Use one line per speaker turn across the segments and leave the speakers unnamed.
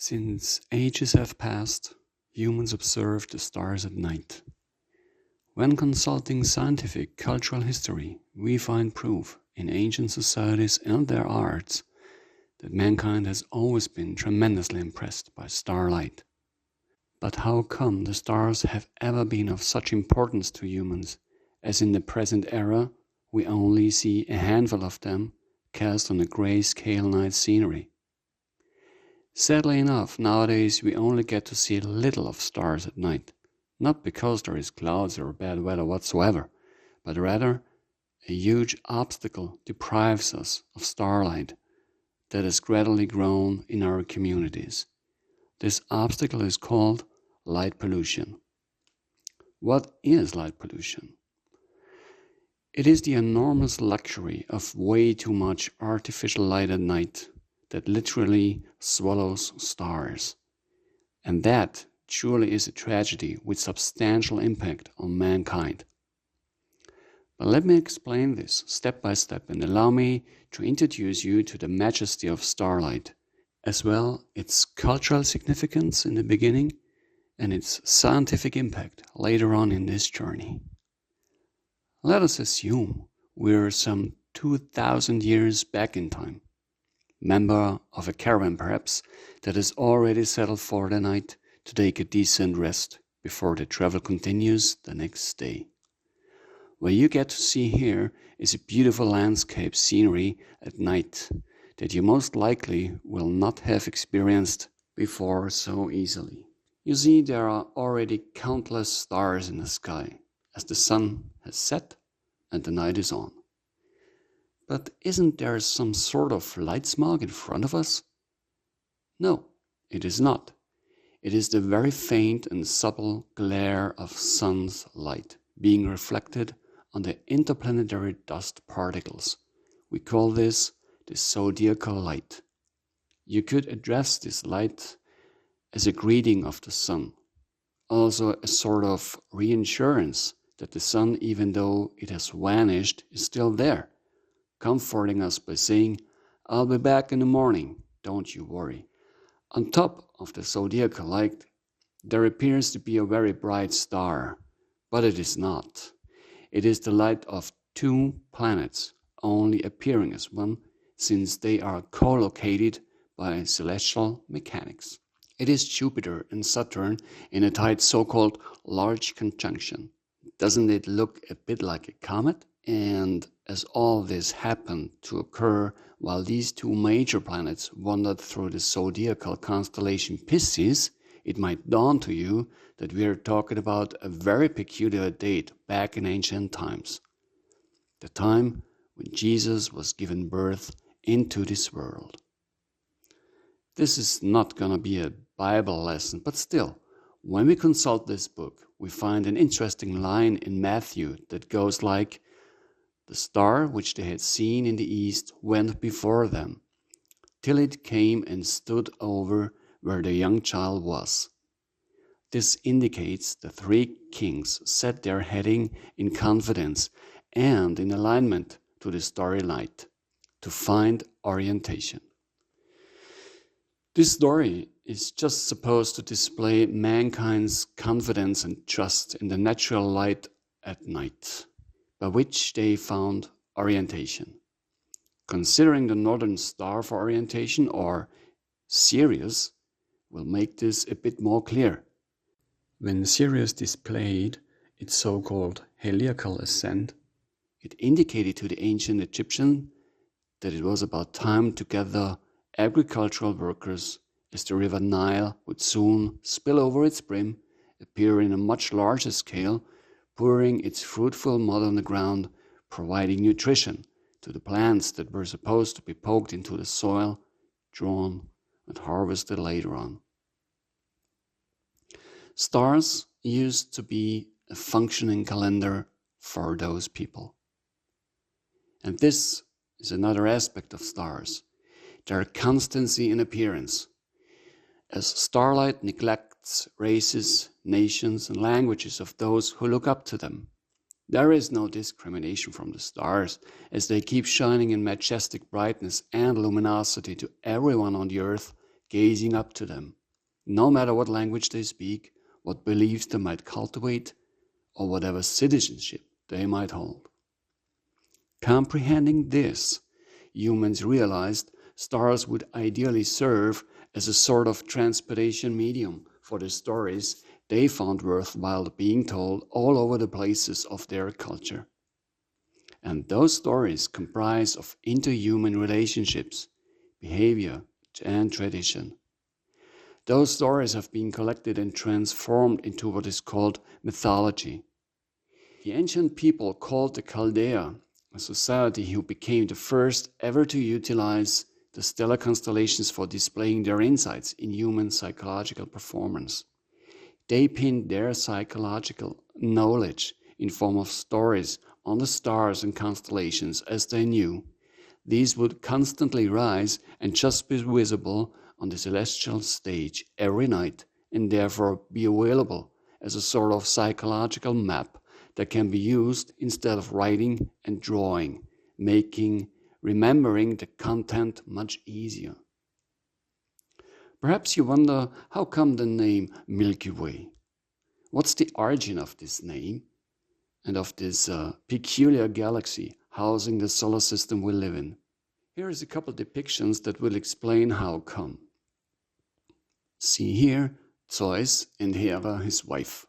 Since ages have passed, humans observe the stars at night. When consulting scientific cultural history, we find proof in ancient societies and their arts that mankind has always been tremendously impressed by starlight. But how come the stars have ever been of such importance to humans, as in the present era we only see a handful of them cast on the grayscale night scenery? Sadly enough, nowadays we only get to see little of stars at night, not because there is clouds or bad weather whatsoever, but rather a huge obstacle deprives us of starlight that has gradually grown in our communities. This obstacle is called light pollution. What is light pollution? It is the enormous luxury of way too much artificial light at night that literally swallows stars. And that truly is a tragedy with substantial impact on mankind. But let me explain this step by step and allow me to introduce you to the majesty of starlight, as well its cultural significance in the beginning and its scientific impact later on in this journey. Let us assume we're some 2,000 years back in time. Member of a caravan perhaps that has already settled for the night to take a decent rest before the travel continues the next day. What you get to see here is a beautiful landscape scenery at night that you most likely will not have experienced before so easily. You see, there are already countless stars in the sky as the sun has set and the night is on. But isn't there some sort of light smog in front of us? No, it is not. It is the very faint and subtle glare of sun's light being reflected on the interplanetary dust particles. We call this the zodiacal light. You could address this light as a greeting of the sun, also a sort of reassurance that the sun, even though it has vanished, is still there, comforting us by saying, "I'll be back in the morning, don't you worry." On top of the zodiacal light, there appears to be a very bright star, but it is not. It is the light of two planets, only appearing as one, since they are co-located by celestial mechanics. It is Jupiter and Saturn in a tight so-called large conjunction. Doesn't it look a bit like a comet? And as all this happened to occur while these two major planets wandered through the zodiacal constellation Pisces, it might dawn to you that we are talking about a very peculiar date back in ancient times. The time when Jesus was given birth into this world. This is not going to be a Bible lesson, but still, when we consult this book, we find an interesting line in Matthew that goes like, "The star which they had seen in the east went before them, till it came and stood over where the young child was." This indicates the three kings set their heading in confidence and in alignment to the starry light to find orientation. This story is just supposed to display mankind's confidence and trust in the natural light at night, by which they found orientation. Considering the northern star for orientation, or Sirius, will make this a bit more clear. When Sirius displayed its so-called heliacal ascent, it indicated to the ancient Egyptians that it was about time to gather agricultural workers, as the river Nile would soon spill over its brim, appear in a much larger scale, pouring its fruitful mud on the ground, providing nutrition to the plants that were supposed to be poked into the soil, drawn, and harvested later on. Stars used to be a functioning calendar for those people. And this is another aspect of stars, their constancy in appearance. As starlight neglects races, nations, and languages of those who look up to them, there is no discrimination from the stars, as they keep shining in majestic brightness and luminosity to everyone on the earth, gazing up to them, no matter what language they speak, what beliefs they might cultivate, or whatever citizenship they might hold. Comprehending this, humans realized stars would ideally serve as a sort of transportation medium for the stories they found worthwhile being told all over the places of their culture. And those stories comprise of interhuman relationships, behavior, and tradition. Those stories have been collected and transformed into what is called mythology. The ancient people called the Chaldea a society who became the first ever to utilize the stellar constellations for displaying their insights in human psychological performance. They pinned their psychological knowledge in form of stories on the stars and constellations as they knew. These would constantly rise and just be visible on the celestial stage every night and therefore be available as a sort of psychological map that can be used instead of writing and drawing, making remembering the content much easier. Perhaps you wonder, how come the name Milky Way? What's the origin of this name and of this peculiar galaxy housing the solar system we live in? Here is a couple depictions that will explain how come. See here, Zeus and Hera, his wife.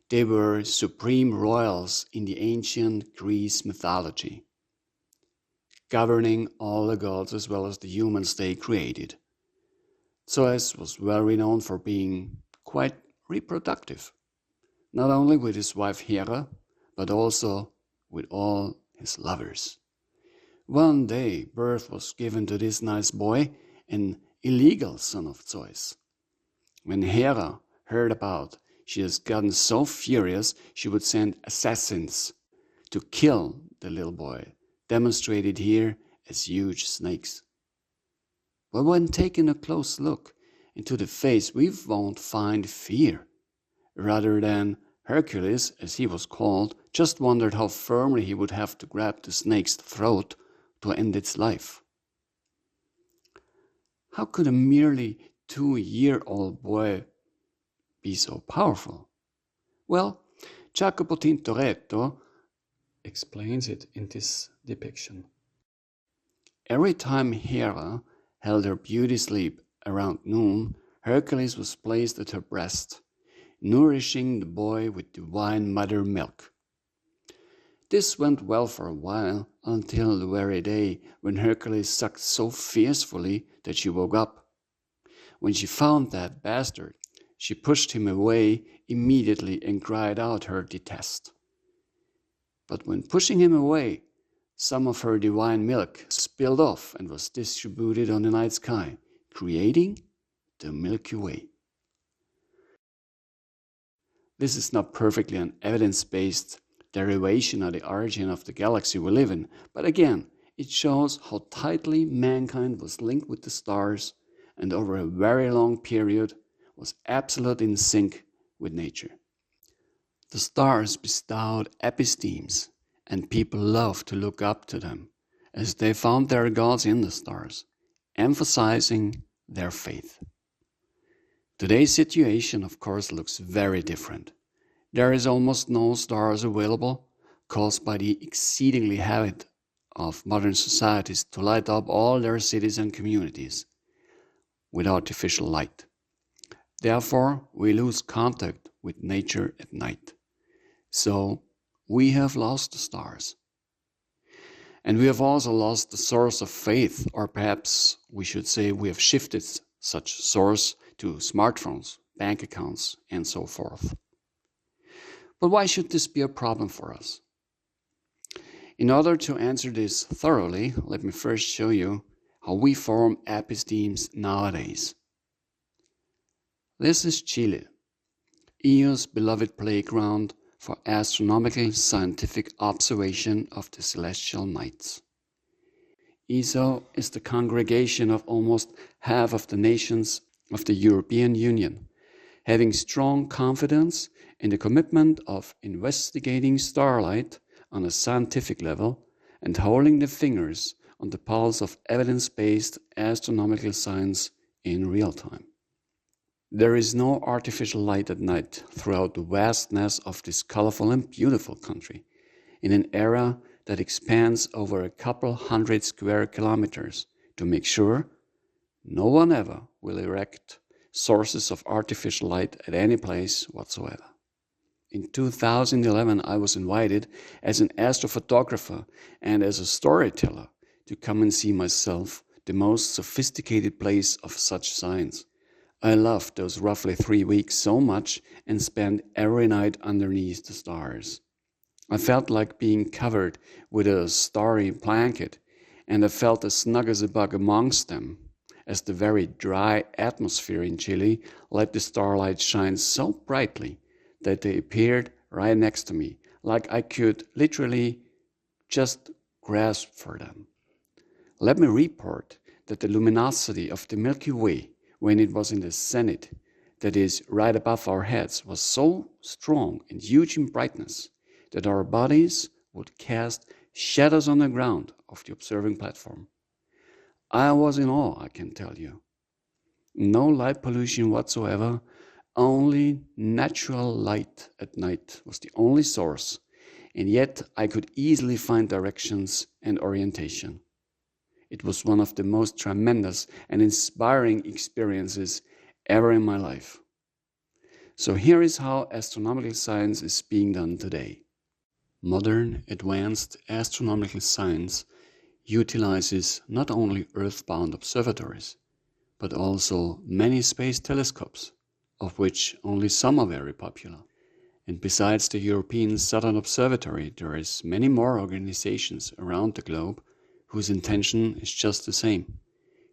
They were supreme royals in the ancient Greece mythology, governing all the gods as well as the humans they created. Zeus was well renowned for being quite reproductive, not only with his wife Hera, but also with all his lovers. One day, birth was given to this nice boy, an illegal son of Zeus. When Hera heard about, she has gotten so furious she would send assassins to kill the little boy, demonstrated here as huge snakes. But when taking a close look into the face, we won't find fear. Rather than Hercules, as he was called, just wondered how firmly he would have to grab the snake's throat to end its life. How could a merely 2-year-old boy be so powerful? Well, Jacopo Tintoretto explains it in this depiction. Every time Hera held her beauty sleep around noon, Hercules was placed at her breast, nourishing the boy with divine mother milk. This went well for a while, until the very day when Hercules sucked so fiercely that she woke up. When she found that bastard, she pushed him away immediately and cried out her detest. But when pushing him away, some of her divine milk spilled off and was distributed on the night sky, creating the Milky Way. This is not perfectly an evidence-based derivation of the origin of the galaxy we live in, but again, it shows how tightly mankind was linked with the stars and over a very long period was absolutely in sync with nature. The stars bestowed epistemes, and people loved to look up to them, as they found their gods in the stars, emphasizing their faith. Today's situation, of course, looks very different. There is almost no stars available, caused by the exceedingly habit of modern societies to light up all their cities and communities with artificial light. Therefore, we lose contact with nature at night. So, we have lost the stars. And we have also lost the source of faith, or perhaps we should say we have shifted such source to smartphones, bank accounts, and so forth. But why should this be a problem for us? In order to answer this thoroughly, let me first show you how we form epistemes nowadays. This is Chile, EO's beloved playground for astronomical scientific observation of the celestial nights. ESO is the congregation of almost half of the nations of the European Union, having strong confidence in the commitment of investigating starlight on a scientific level and holding the fingers on the pulse of evidence-based astronomical science in real time. There is no artificial light at night throughout the vastness of this colorful and beautiful country, in an area that expands over a couple hundred square kilometers to make sure no one ever will erect sources of artificial light at any place whatsoever. In 2011, I was invited as an astrophotographer and as a storyteller to come and see myself the most sophisticated place of such science. I loved those roughly 3 weeks so much and spent every night underneath the stars. I felt like being covered with a starry blanket, and I felt as snug as a bug amongst them, as the very dry atmosphere in Chile let the starlight shine so brightly that they appeared right next to me, like I could literally just grasp for them. Let me report that the luminosity of the Milky Way, when it was in the zenith, that is, right above our heads, was so strong and huge in brightness that our bodies would cast shadows on the ground of the observing platform. I was in awe, I can tell you. No light pollution whatsoever, only natural light at night was the only source, and yet I could easily find directions and orientation. It was one of the most tremendous and inspiring experiences ever in my life. So here is how astronomical science is being done today. Modern, advanced astronomical science utilizes not only earthbound observatories, but also many space telescopes, of which only some are very popular. And besides the European Southern Observatory, there is many more organizations around the globe whose intention is just the same,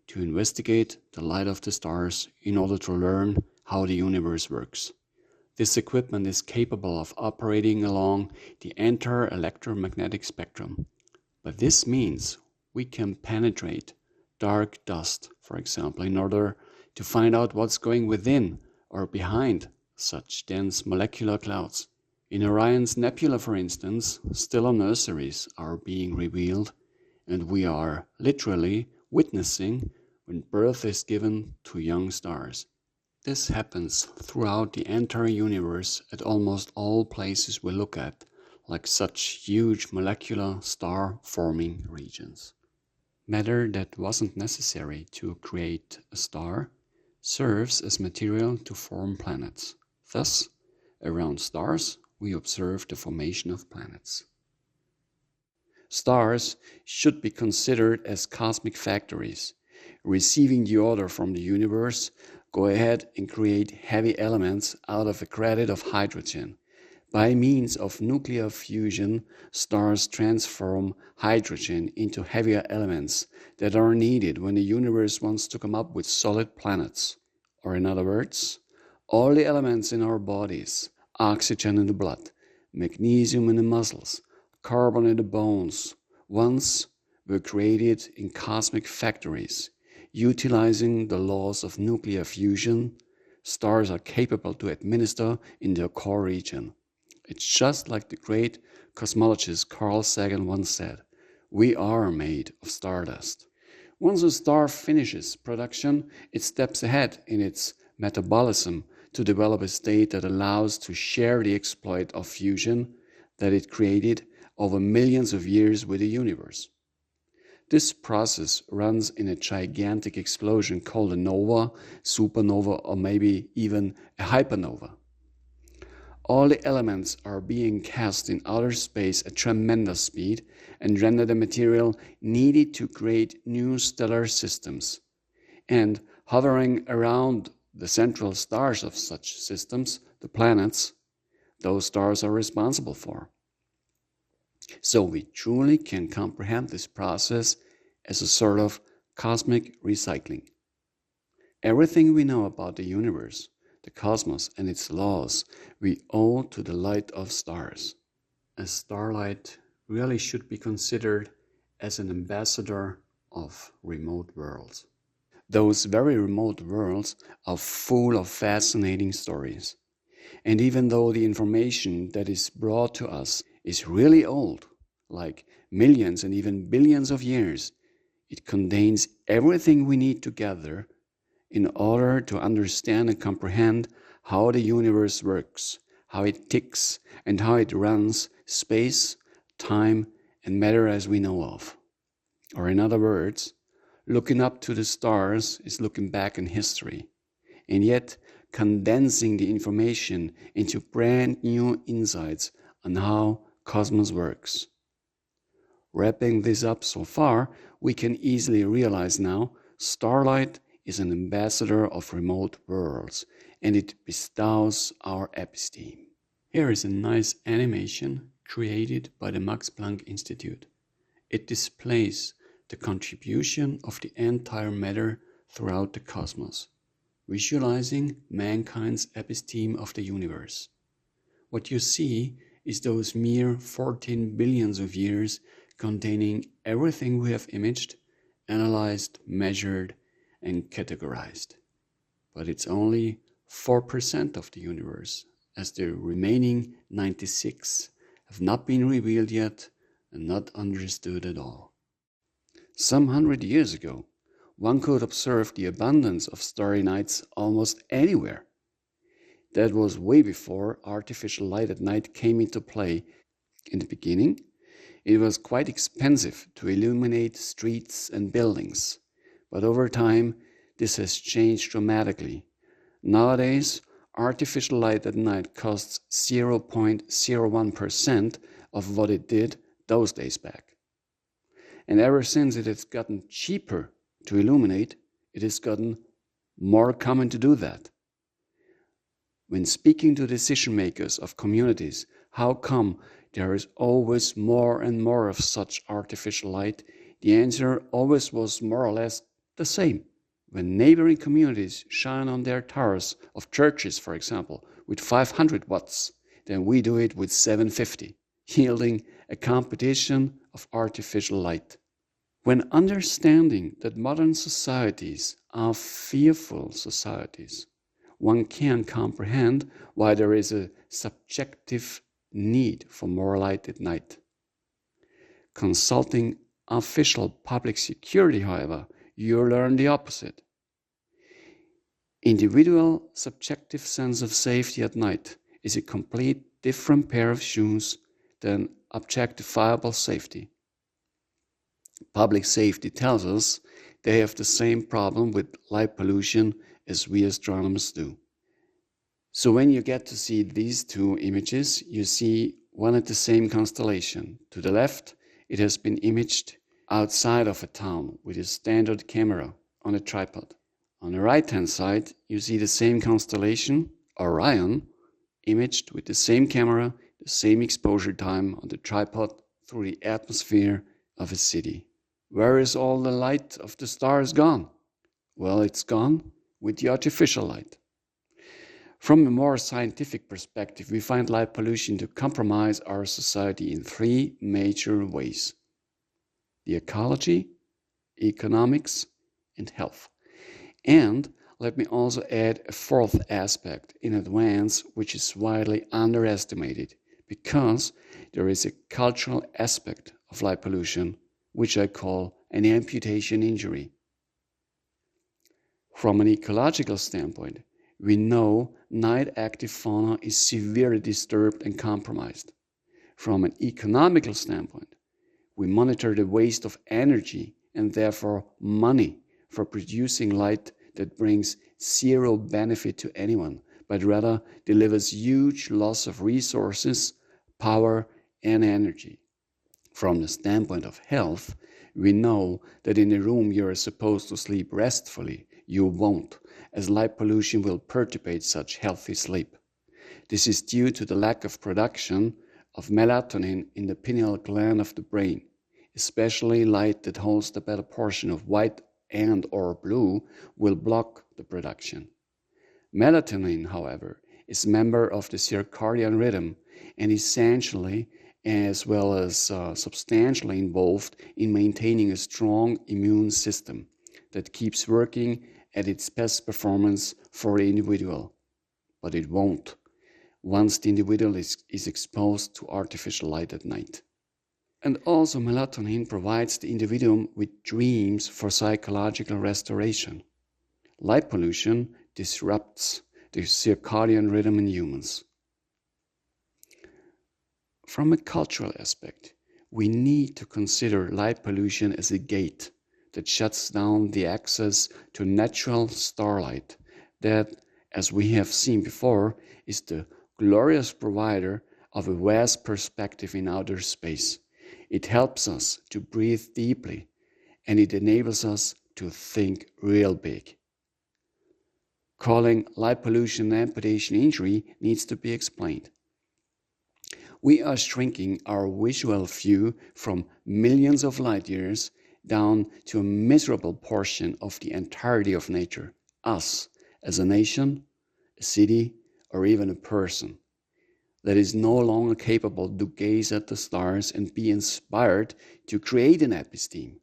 to investigate the light of the stars in order to learn how the universe works. This equipment is capable of operating along the entire electromagnetic spectrum, but this means we can penetrate dark dust, for example, in order to find out what's going within or behind such dense molecular clouds. In Orion's nebula, for instance, stellar nurseries are being revealed, and we are literally witnessing when birth is given to young stars. This happens throughout the entire universe at almost all places we look at, like such huge molecular star-forming regions. Matter that wasn't necessary to create a star serves as material to form planets. Thus, around stars, we observe the formation of planets. Stars should be considered as cosmic factories, receiving the order from the universe, go ahead and create heavy elements out of a credit of hydrogen. By means of nuclear fusion, stars transform hydrogen into heavier elements that are needed when the universe wants to come up with solid planets. Or in other words, all the elements in our bodies, oxygen in the blood, magnesium in the muscles, carbon in the bones, once were created in cosmic factories. Utilizing the laws of nuclear fusion, stars are capable to administer in their core region. It's just like the great cosmologist Carl Sagan once said, "We are made of stardust." Once a star finishes production, it steps ahead in its metabolism to develop a state that allows to share the exploit of fusion that it created over millions of years with the universe. This process runs in a gigantic explosion called a nova, supernova, or maybe even a hypernova. All the elements are being cast in outer space at tremendous speed and render the material needed to create new stellar systems. And hovering around the central stars of such systems, the planets, those stars are responsible for. So we truly can comprehend this process as a sort of cosmic recycling. Everything we know about the universe, the cosmos and its laws, we owe to the light of stars. A starlight really should be considered as an ambassador of remote worlds. Those very remote worlds are full of fascinating stories. And even though the information that is brought to us is really old, like millions and even billions of years, it contains everything we need to gather in order to understand and comprehend how the universe works, how it ticks, and how it runs space, time, and matter as we know of. Or in other words, looking up to the stars is looking back in history, and yet condensing the information into brand new insights on how cosmos works. Wrapping this up so far, we can easily realize now starlight is an ambassador of remote worlds, and it bestows our episteme. Here is a nice animation created by the Max Planck Institute. It displays the contribution of the entire matter throughout the cosmos, visualizing mankind's episteme of the universe. What you see is those mere 14 billions of years containing everything we have imaged, analyzed, measured, and categorized. But it's only 4% of the universe, as the remaining 96 have not been revealed yet and not understood at all. Some 100 years ago, one could observe the abundance of starry nights almost anywhere. That was way before artificial light at night came into play. In the beginning, it was quite expensive to illuminate streets and buildings, but over time this has changed dramatically. Nowadays, artificial light at night costs 0.01% of what it did those days back. And ever since it has gotten cheaper to illuminate, it has gotten more common to do that. When speaking to decision makers of communities, how come there is always more and more of such artificial light? The answer always was more or less the same. When neighboring communities shine on their towers of churches, for example, with 500 watts, then we do it with 750, yielding a competition of artificial light. When understanding that modern societies are fearful societies, one can comprehend why there is a subjective need for more light at night. Consulting official public security, however, you learn the opposite. Individual subjective sense of safety at night is a complete different pair of shoes than objectifiable safety. Public safety tells us they have the same problem with light pollution as we astronomers do. So when you get to see these two images, you see one at the same constellation. To the left, it has been imaged outside of a town with a standard camera on a tripod. On the right-hand side, you see the same constellation, Orion, imaged with the same camera, the same exposure time on the tripod through the atmosphere of a city. Where is all the light of the stars gone? Well, it's gone with the artificial light. From a more scientific perspective, we find light pollution to compromise our society in three major ways: the ecology, economics, and health. And let me also add a fourth aspect in advance, which is widely underestimated, because there is a cultural aspect of light pollution, which I call an amputation injury. From an ecological standpoint, we know night-active fauna is severely disturbed and compromised. From an economical standpoint, we monitor the waste of energy and therefore money for producing light that brings zero benefit to anyone, but rather delivers huge loss of resources, power, and energy. From the standpoint of health, we know that in a room you are supposed to sleep restfully, you won't, as light pollution will perturbate such healthy sleep. This is due to the lack of production of melatonin in the pineal gland of the brain. Especially light that holds the better portion of white and or blue will block the production. Melatonin, however, is a member of the circadian rhythm and essentially as well as substantially involved in maintaining a strong immune system that keeps working at its best performance for the individual. But it won't once the individual is exposed to artificial light at night. And also melatonin provides the individual with dreams for psychological restoration. Light pollution disrupts the circadian rhythm in humans. From a cultural aspect, we need to consider light pollution as a gate that shuts down the access to natural starlight that, as we have seen before, is the glorious provider of a vast perspective in outer space. It helps us to breathe deeply, and it enables us to think real big. Calling light pollution an amputation injury needs to be explained. We are shrinking our visual view from millions of light years down to a miserable portion of the entirety of nature, us as a nation, a city, or even a person that is no longer capable to gaze at the stars and be inspired to create an episteme.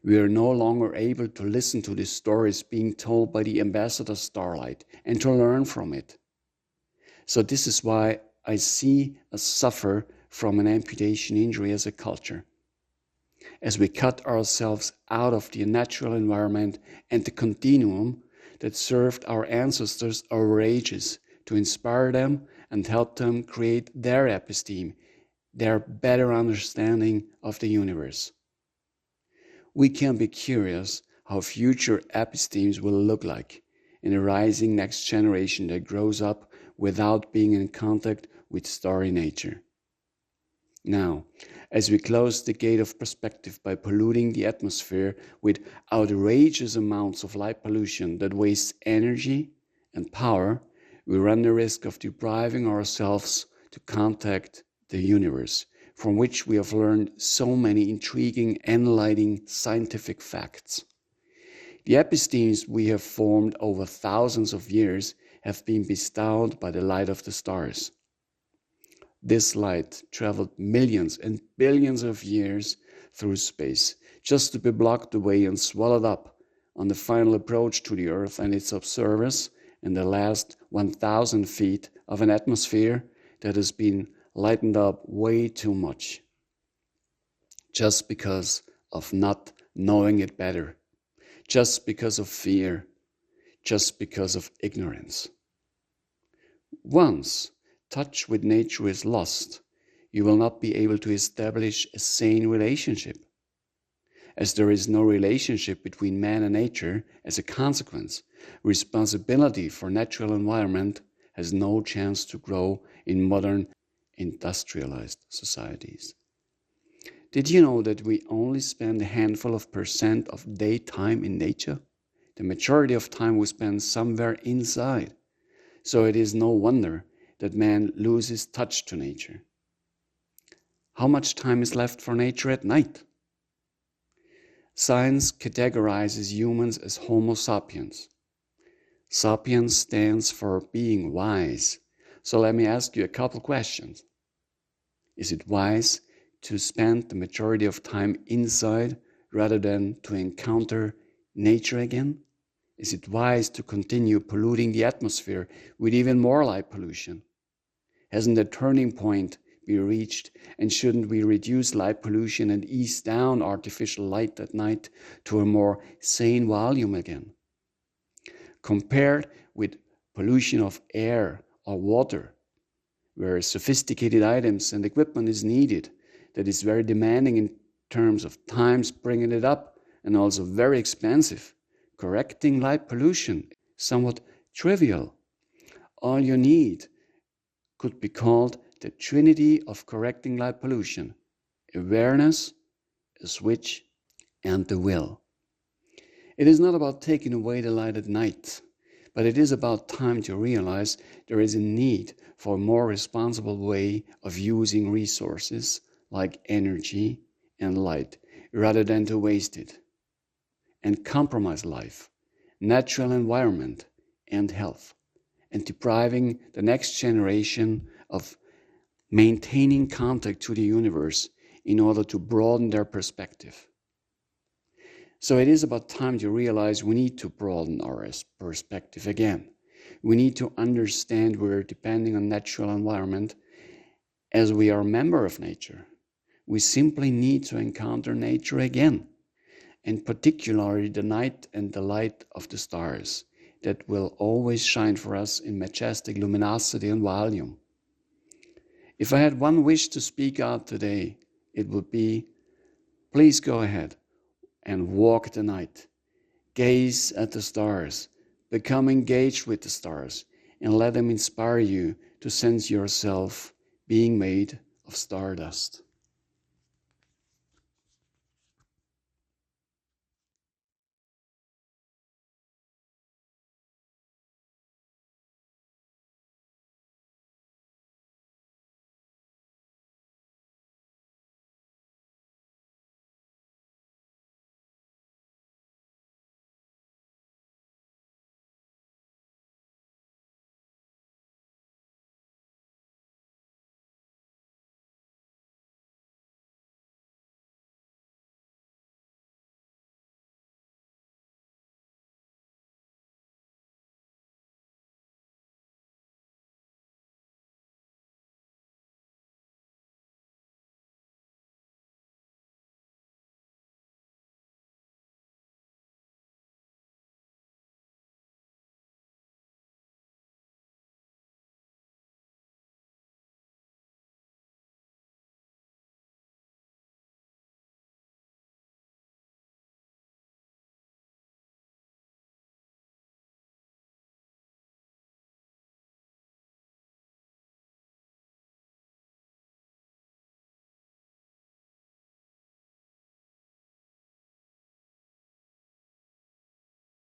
We are no longer able to listen to the stories being told by the ambassador starlight and to learn from it. So this is why I see us suffer from an amputation injury as a culture, as we cut ourselves out of the natural environment and the continuum that served our ancestors over ages to inspire them and help them create their episteme, their better understanding of the universe. We can be curious how future epistemes will look like in a rising next generation that grows up without being in contact with starry nature. Now, as we close the gate of perspective by polluting the atmosphere with outrageous amounts of light pollution that wastes energy and power, we run the risk of depriving ourselves to contact the universe, from which we have learned so many intriguing, enlightening scientific facts. The epistemes we have formed over thousands of years have been bestowed by the light of the stars. This light traveled millions and billions of years through space, just to be blocked away and swallowed up on the final approach to the Earth and its observers in the last 1,000 feet of an atmosphere that has been lightened up way too much, just because of not knowing it better, just because of fear, just because of ignorance. Once touch with nature is lost, you will not be able to establish a sane relationship. As there is no relationship between man and nature, as a consequence, responsibility for natural environment has no chance to grow in modern industrialized societies. Did you know that we only spend a handful of % of daytime in nature? The majority of time we spend somewhere inside. So it is no wonder that man loses touch to nature. How much time is left for nature at night? Science categorizes humans as Homo sapiens. Sapiens stands for being wise. So let me ask you a couple questions. Is it wise to spend the majority of time inside rather than to encounter nature again? Is it wise to continue polluting the atmosphere with even more light pollution? Hasn't a turning point been reached, and shouldn't we reduce light pollution and ease down artificial light at night to a more sane volume again? Compared with pollution of air or water, where sophisticated items and equipment is needed, that is very demanding in terms of times bringing it up and also very expensive. Correcting light pollution, somewhat trivial. All you need could be called the trinity of correcting light pollution: awareness, a switch, and the will. It is not about taking away the light at night, but it is about time to realize there is a need for a more responsible way of using resources like energy and light, rather than to waste it and compromise life, natural environment, and health, and depriving the next generation of maintaining contact to the universe in order to broaden their perspective. So it is about time to realize we need to broaden our perspective again. We need to understand we're depending on natural environment as we are a member of nature. We simply need to encounter nature again. and particularly the night and the light of the stars that will always shine for us in majestic luminosity and volume. If I had one wish to speak out today, it would be, please go ahead and walk the night. Gaze at the stars, become engaged with the stars, and let them inspire you to sense yourself being made of stardust.